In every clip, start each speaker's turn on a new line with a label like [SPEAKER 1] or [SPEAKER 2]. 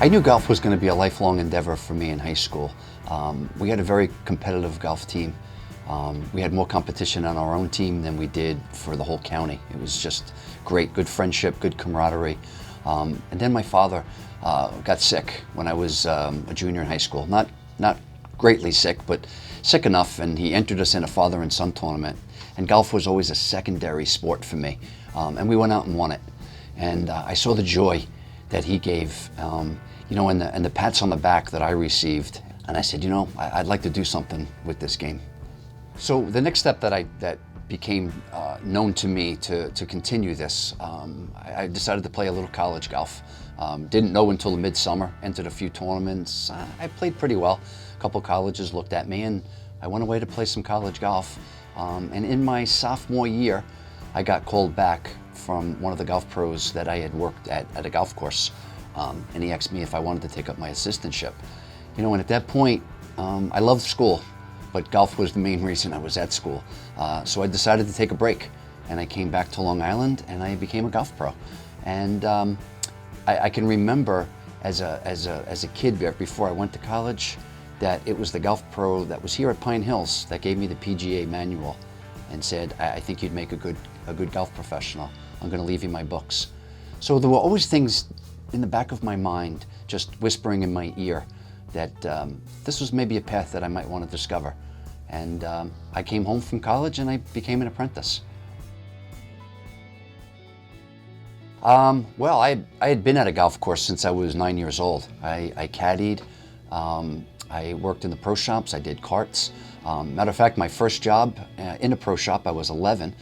[SPEAKER 1] I knew golf was going to be a lifelong endeavor for me in high school. We had a very competitive golf team. We had more competition on our own team than we did for the whole county. It was just great, good friendship, good camaraderie. And then my father got sick when I was a junior in high school. Not greatly sick, but sick enough, and he entered us in a father and son tournament. And golf was always a secondary sport for me. And we went out and won it. And I saw the joy that he gave, and the pats on the back that I received. And I said, I'd like to do something with this game. So the next step that became known to me to continue this, I decided to play a little college golf. Didn't know until the midsummer, entered a few tournaments. I played pretty well. A couple colleges looked at me and I went away to play some college golf. And in my sophomore year, I got called back from one of the golf pros that I had worked at a golf course. And he asked me if I wanted to take up my assistantship. And at that point, I loved school, but golf was the main reason I was at school. So I decided to take a break, and I came back to Long Island and I became a golf pro. And I can remember as a kid before I went to college that it was the golf pro that was here at Pine Hills that gave me the PGA manual and said, I think you'd make a good golf professional. I'm going to leave you my books. So there were always things in the back of my mind, just whispering in my ear, that this was maybe a path that I might want to discover. And I came home from college and I became an apprentice. Well, I had been at a golf course since I was 9 years old. I caddied, I worked in the pro shops, I did carts. Matter of fact, my first job in a pro shop, I was 11.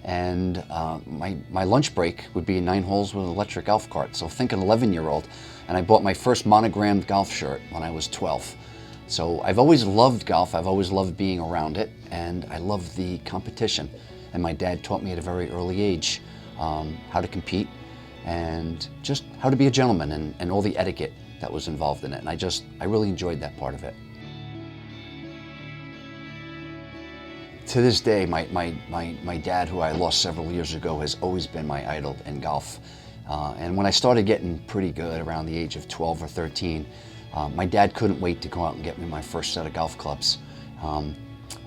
[SPEAKER 1] And my lunch break would be 9 holes with an electric golf cart. So think an 11-year-old. And I bought my first monogrammed golf shirt when I was 12. So I've always loved golf. I've always loved being around it. And I love the competition. And my dad taught me at a very early age how to compete and just how to be a gentleman and all the etiquette that was involved in it. And I really enjoyed that part of it. To this day, my dad, who I lost several years ago, has always been my idol in golf. And when I started getting pretty good around the age of 12 or 13, my dad couldn't wait to go out and get me my first set of golf clubs. And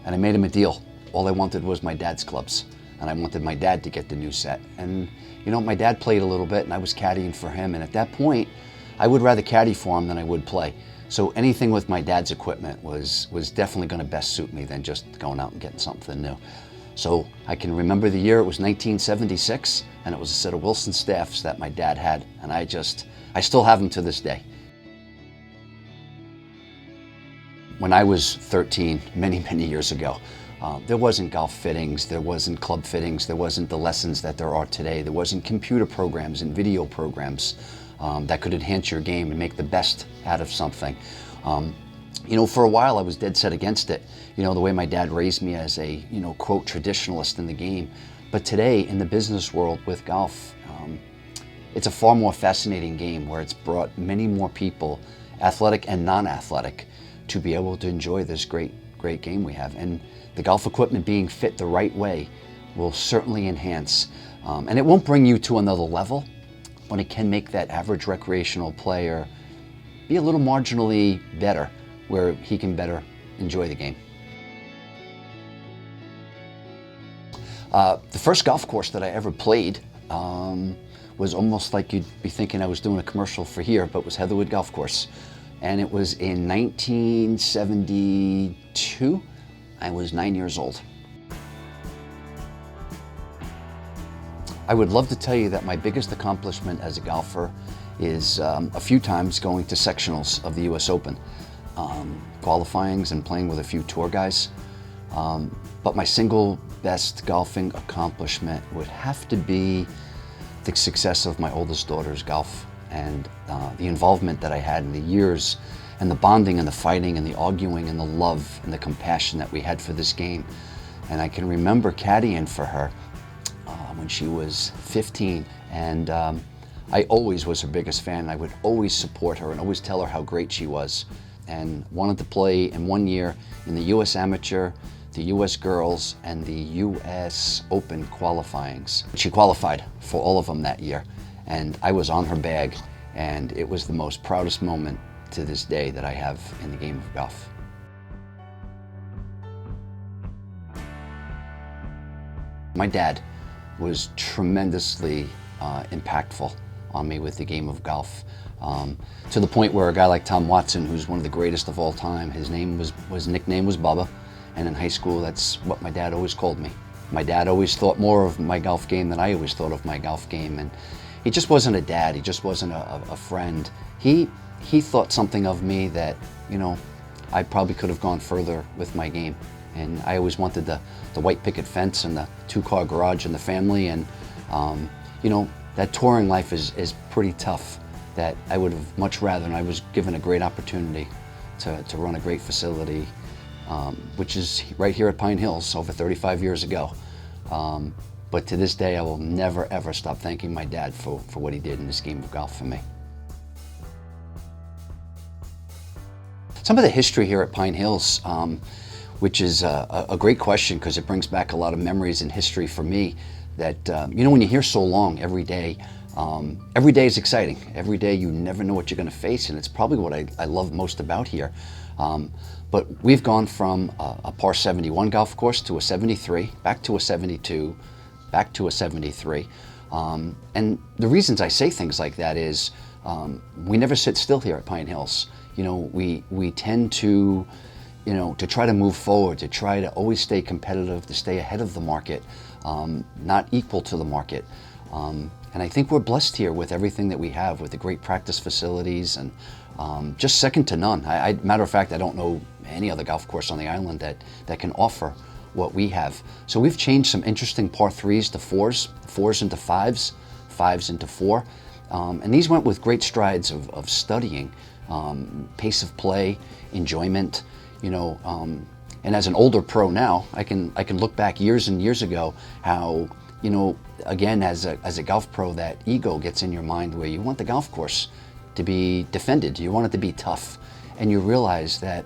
[SPEAKER 1] I made him a deal. All I wanted was my dad's clubs, and I wanted my dad to get the new set. And my dad played a little bit, and I was caddying for him. And at that point, I would rather caddy for him than I would play. So anything with my dad's equipment was definitely going to best suit me than just going out and getting something new. So I can remember the year, it was 1976, and it was a set of Wilson staffs that my dad had, and I still have them to this day. When I was 13, many years ago, there wasn't golf fittings, there wasn't club fittings, there wasn't the lessons that there are today, there wasn't computer programs and video programs that could enhance your game and make the best out of something. For a while I was dead set against it, the way my dad raised me as a, quote, traditionalist in the game. But today in the business world with golf, it's a far more fascinating game where it's brought many more people, athletic and non-athletic, to be able to enjoy this great game we have. And the golf equipment being fit the right way will certainly enhance. And it won't bring you to another level, but it can make that average recreational player be a little marginally better, where he can better enjoy the game. The first golf course that I ever played was almost like you'd be thinking I was doing a commercial for here, but was Heatherwood Golf Course. And it was in 1972. I was 9 years old. I would love to tell you that my biggest accomplishment as a golfer is a few times going to sectionals of the US Open, qualifyings and playing with a few tour guys. But my single best golfing accomplishment would have to be the success of my oldest daughter's golf and the involvement that I had in the years and the bonding and the fighting and the arguing and the love and the compassion that we had for this game. And I can remember caddying for her when she was 15, and I always was her biggest fan. I would always support her and always tell her how great she was, and wanted to play in 1 year in the US Amateur, the US Girls, and the US Open qualifyings. She qualified for all of them that year, and I was on her bag, And it was the most proudest moment to this day that I have in the game of golf. My dad was tremendously impactful on me with the game of golf, to the point where a guy like Tom Watson, who's one of the greatest of all time, his nickname was Bubba, and in high school that's what my dad always called me. My dad always thought more of my golf game than I always thought of my golf game, and he just wasn't a dad, he just wasn't a friend. He thought something of me that, you know, I probably could have gone further with my game. And I always wanted the white picket fence and the 2-car garage in the family, and you know, that touring life is pretty tough, that I would have much rather, and I was given a great opportunity to run a great facility, which is right here at Pine Hills over 35 years ago. But to this day, I will never ever stop thanking my dad for what he did in this game of golf for me. Some of the history here at Pine Hills, which is a great question because it brings back a lot of memories and history for me that, you know, when you're here so long every day is exciting. Every day you never know what you're going to face, and it's probably what I love most about here. But we've gone from a par 71 golf course to a 73, back to a 72, back to a 73. And the reasons I say things like that is we never sit still here at Pine Hills. You know, we tend to, you know, to try to move forward, to try to always stay competitive, to stay ahead of the market, not equal to the market. And I think we're blessed here with everything that we have, with the great practice facilities, and just second to none. Matter of fact, I don't know any other golf course on the island that can offer what we have. So we've changed some interesting par 3s to 4s, 4s into 5s, 5s into 4. And these went with great strides of studying, pace of play, enjoyment, you know, and as an older pro now, I can look back years and years ago how, you know, again, as a golf pro, that ego gets in your mind where you want the golf course to be defended, you want it to be tough, and you realize that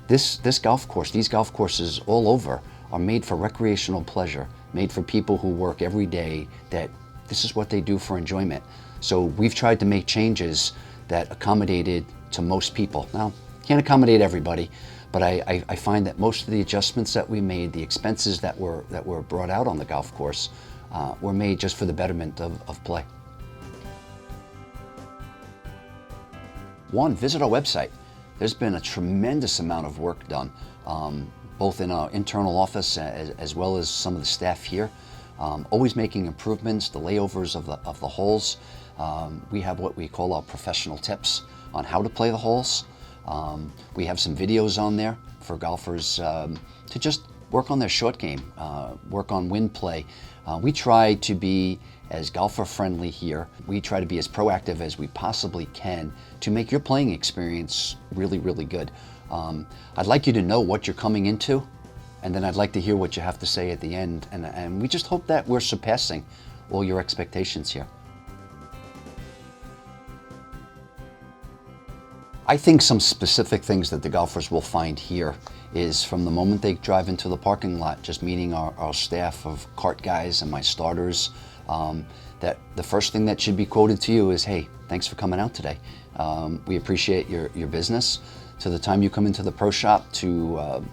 [SPEAKER 1] this golf course, these golf courses all over, are made for recreational pleasure, made for people who work every day, that this is what they do for enjoyment. So we've tried to make changes that accommodated to most people. Now, can't accommodate everybody, but I find that most of the adjustments that we made, the expenses that were brought out on the golf course, were made just for the betterment of play. One, visit our website. There's been a tremendous amount of work done, both in our internal office as well as some of the staff here. Always making improvements, the layovers of the holes. We have what we call our professional tips on how to play the holes. We have some videos on there for golfers to just work on their short game, work on wind play. We try to be as golfer friendly here. We try to be as proactive as we possibly can to make your playing experience really, really good. I'd like you to know what you're coming into, and then I'd like to hear what you have to say at the end. And we just hope that we're surpassing all your expectations here. I think some specific things that the golfers will find here is from the moment they drive into the parking lot, just meeting our staff of cart guys and my starters, that the first thing that should be quoted to you is, hey, thanks for coming out today. We appreciate your business. To the time you come into the pro shop, to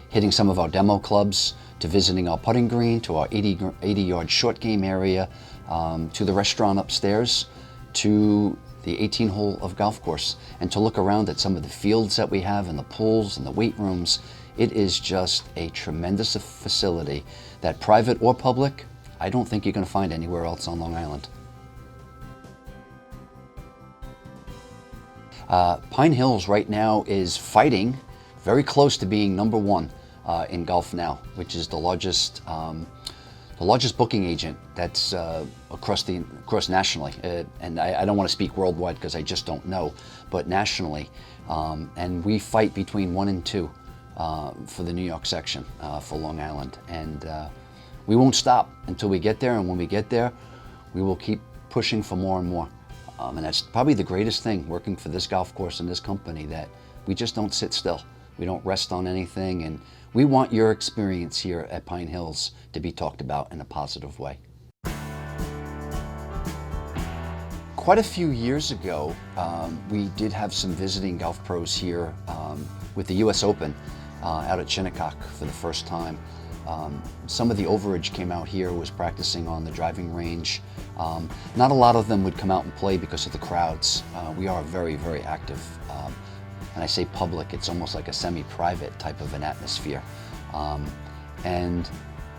[SPEAKER 1] hitting some of our demo clubs, to visiting our putting green, to our 80-yard short game area, to the restaurant upstairs, to the 18-hole of golf course, and to look around at some of the fields that we have and the pools and the weight rooms. It is just a tremendous facility that, private or public, I don't think you're going to find anywhere else on Long Island. Pine Hills right now is fighting very close to being #1 in Golf Now, which is the largest booking agent that's across nationally. And I don't want to speak worldwide because I just don't know, but nationally. And we fight between 1 and 2 for the New York section for Long Island. And we won't stop until we get there. And when we get there, we will keep pushing for more and more. And that's probably the greatest thing working for this golf course and this company, that we just don't sit still. We don't rest on anything. And we want your experience here at Pine Hills to be talked about in a positive way. Quite a few years ago, we did have some visiting golf pros here with the US Open out at Shinnecock for the first time. Some of the overage came out here, was practicing on the driving range. Not a lot of them would come out and play because of the crowds. We are very, very active. And I say public, it's almost like a semi-private type of an atmosphere. And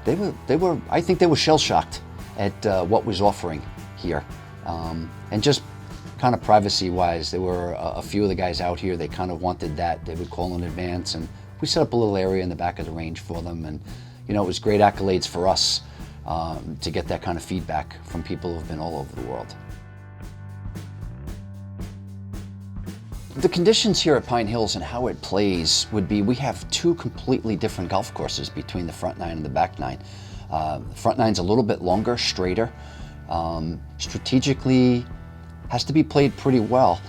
[SPEAKER 1] I think they were shell-shocked at what was offering here. And just kind of privacy-wise, there were a few of the guys out here, they kind of wanted that. They would call in advance, and we set up a little area in the back of the range for them. And you know, it was great accolades for us to get that kind of feedback from people who've been all over the world. The conditions here at Pine Hills and how it plays would be, we have two completely different golf courses between the front nine and the back nine. The front nine's a little bit longer, straighter. Strategically has to be played pretty well.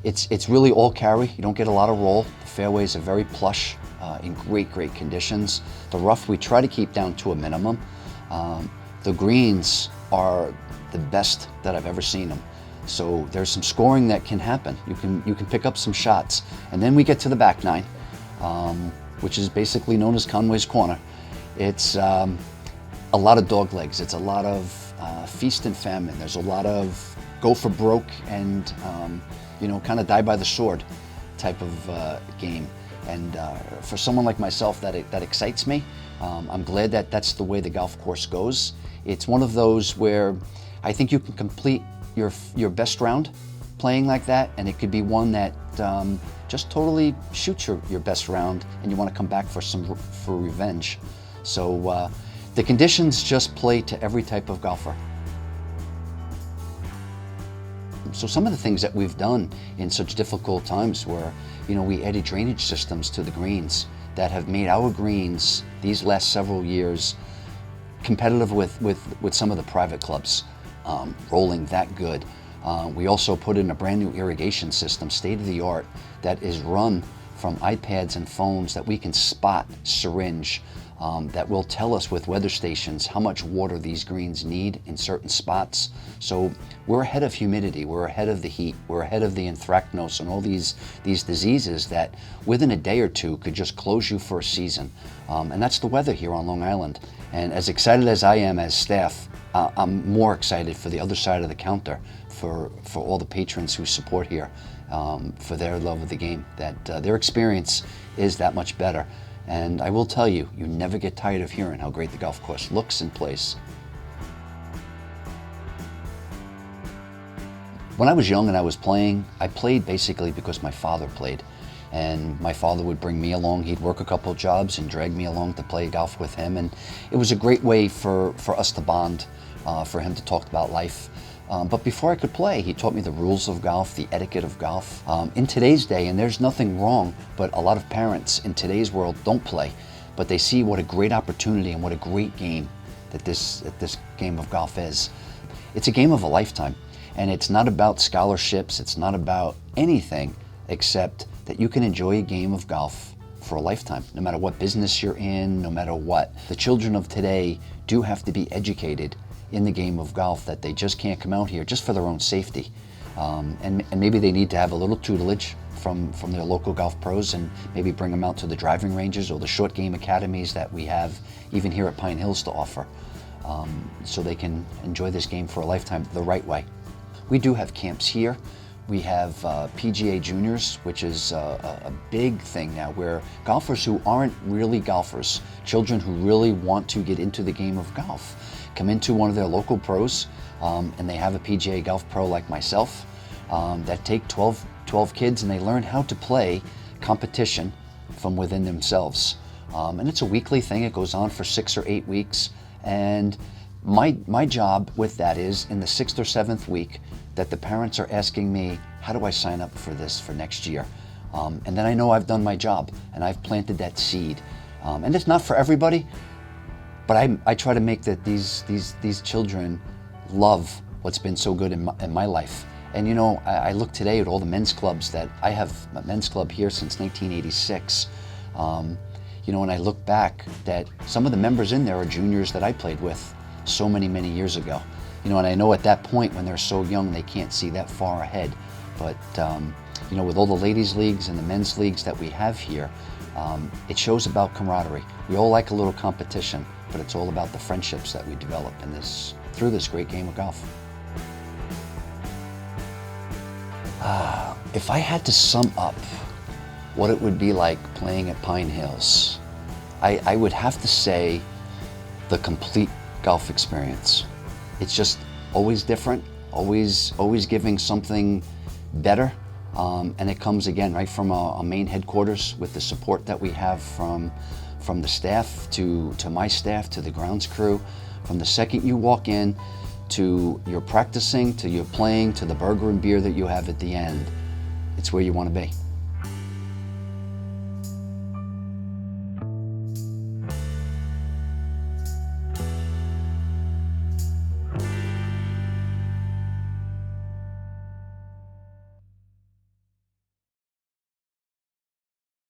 [SPEAKER 1] It's really all carry. You don't get a lot of roll. The fairways are very plush, in great conditions. The rough we try to keep down to a minimum. The greens are the best that I've ever seen them. So there's some scoring that can happen. You can pick up some shots. And then we get to the back nine, which is basically known as Conway's Corner. It's a lot of dog legs. It's a lot of feast and famine. There's a lot of go for broke and you know, kind of die by the sword type of game. And for someone like myself, that excites me. I'm glad that that's the way the golf course goes. It's one of those where I think you can complete your best round playing like that, and it could be one that just totally shoots your best round and you want to come back for revenge. So the conditions just play to every type of golfer. So some of the things that we've done in such difficult times where, you know, we added drainage systems to the greens that have made our greens these last several years competitive with some of the private clubs, rolling that good. We also put in a brand new irrigation system, state of the art, that is run from iPads and phones that we can spot syringe, that will tell us with weather stations how much water these greens need in certain spots. So we're ahead of humidity, we're ahead of the heat, we're ahead of the anthracnose and all these diseases that within a day or two could just close you for a season. And that's the weather here on Long Island. And as excited as I am as staff, I'm more excited for the other side of the counter, for all the patrons who support here, for their love of the game, that their experience is that much better. And I will tell you, you never get tired of hearing how great the golf course looks and plays. When I was young and I was playing, I played basically because my father played. And my father would bring me along. He'd work a couple of jobs and drag me along to play golf with him. And it was a great way for us to bond, for him to talk about life. But before I could play, he taught me the rules of golf, the etiquette of golf. In today's day, and there's nothing wrong, but a lot of parents in today's world don't play, but they see what a great opportunity and what a great game that this game of golf is. It's a game of a lifetime, and it's not about scholarships, it's not about anything except that you can enjoy a game of golf for a lifetime, no matter what business you're in, no matter what. The children of today do have to be educated in the game of golf, that they just can't come out here just for their own safety. And maybe they need to have a little tutelage from their local golf pros, and maybe bring them out to the driving ranges or the short game academies that we have even here at Pine Hills to offer, so they can enjoy this game for a lifetime the right way. We do have camps here. We have PGA Juniors, which is a big thing now, where golfers who aren't really golfers, children who really want to get into the game of golf, come into one of their local pros, and they have a PGA golf pro like myself, that take 12 kids and they learn how to play competition from within themselves. And it's a weekly thing. It goes on for 6 or 8 weeks. And my job with that is, in the 6th or 7th week, that the parents are asking me, how do I sign up for this for next year? And then I know I've done my job and I've planted that seed. And it's not for everybody, but I try to make that these children love what's been so good in my life. And you know, I look today at all the men's clubs that I have, a men's club here since 1986. You know, and I look back that some of the members in there are juniors that I played with so many years ago. You know, and I know at that point when they're so young, they can't see that far ahead. But, you know, with all the ladies' leagues and the men's leagues that we have here, it shows about camaraderie. We all like a little competition, but it's all about the friendships that we develop in through this great game of golf. If I had to sum up what it would be like playing at Pine Hills, I would have to say the complete golf experience. It's just always different, always giving something better. And it comes again right from our main headquarters with the support that we have from the staff to my staff to the grounds crew. From the second you walk in to your practicing, to your playing, to the burger and beer that you have at the end, it's where you want to be.